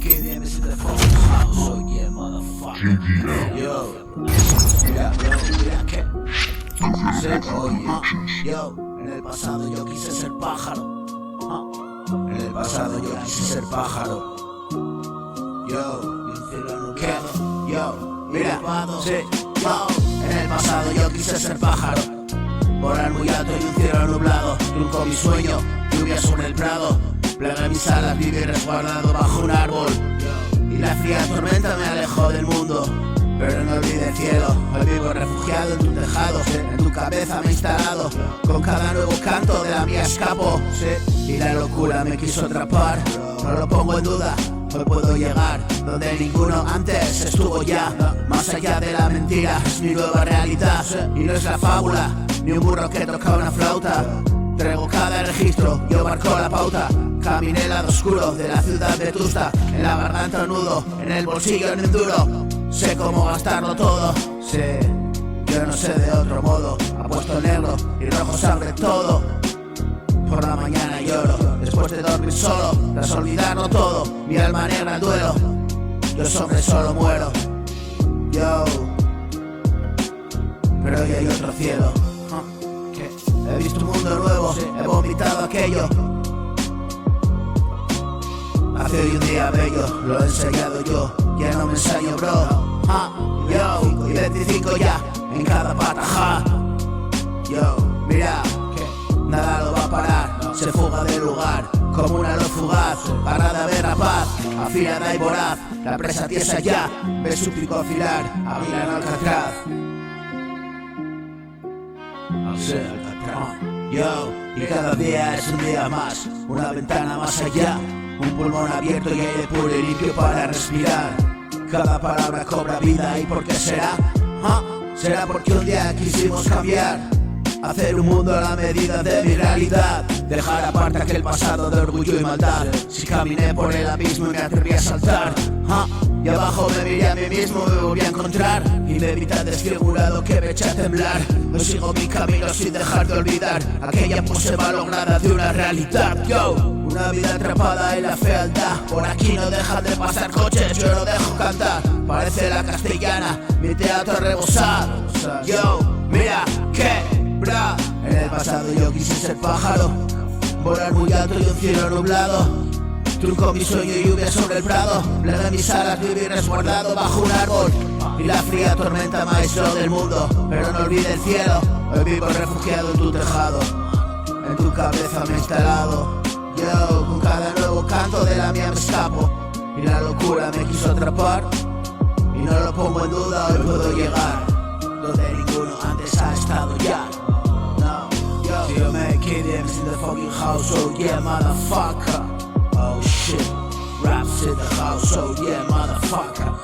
KDM is in the fucking house, oh yeah, motherfucker. Yo, mira, que yo, en el pasado yo quise ser pájaro. En el pasado yo quise ser pájaro. Yo, ¿qué? Yo, mira, sí, yo, en el pasado yo quise ser pájaro. Volar muy alto y un cielo nublado. Trunco mi sueño, lluvia sobre el prado. Plaga mis alas, vivir resguardado bajo un árbol. Y la fría tormenta me alejó del mundo, pero no olvidé el cielo. Hoy vivo refugiado en tu tejado, en tu cabeza me he instalado. Con cada nuevo canto de la mía escapo, y la locura me quiso atrapar. No lo pongo en duda, hoy puedo llegar donde ninguno antes estuvo ya. Más allá de la mentira, es mi nueva realidad. Y no es la fábula, ni un burro que toca una flauta. Traigo cada registro, yo marco la pauta. Caminé el lado oscuro de la ciudad de Vetusta. En la garganta un nudo, en el bolsillo un enduro. Sé cómo gastarlo todo, sé, yo no sé de otro modo. Apuesto negro y rojo sangre todo. Por la mañana lloro, después de dormir solo. Tras olvidarlo todo, mi alma negra al duelo. Yo sobre solo muero, yo, pero hoy hay otro cielo. He visto un mundo nuevo, he vomitado aquello. Hace hoy un día bello, lo he enseñado yo. Ya no me ensaño, bro. Yo, y 25 ya, en cada pata, Yo, mira, que nada lo va a parar. Se fuga del lugar, como una luz fugaz. Parada de rapaz, afilada y voraz. La presa tiesa ya, ve su pico afilar. Afilan Alcatraz. Yo, y cada día es un día más. Una ventana más allá. Un pulmón abierto y aire puro y limpio para respirar. Cada palabra cobra vida, ¿y por qué será? Será porque un día quisimos cambiar, hacer un mundo a la medida de mi realidad. Dejar aparte aquel pasado de orgullo y maldad. Si caminé por el abismo y me atreví a saltar, y abajo me miré a mí mismo, me volví a encontrar. Y me vi tan desfigurado que me eché a temblar. Hoy sigo mi camino sin dejar de olvidar aquella pose malograda de una realidad. Yo, una vida atrapada en la fealdad. Por aquí no dejan de pasar coches, yo no dejo cantar. Parece la castellana, mi teatro rebosar. Yo, mira, que, bra. En el pasado yo quise ser pájaro, volar muy alto y un cielo nublado. Trunco mi sueño y lluvia sobre el prado. Plaga mis alas, vivir resguardado bajo un árbol. Y la fría tormenta maestro del mundo, pero no olvide el cielo. Hoy vivo refugiado en tu tejado, en tu cabeza me he instalado. Yo, con cada nuevo canto de la mía me escapo. Y la locura me quiso atrapar. Y no lo pongo en duda, hoy puedo llegar donde ninguno antes ha estado ya. No, yo make KDM in the fucking house, oh yeah, motherfucker. Oh shit, raps in the house, oh yeah, motherfucker.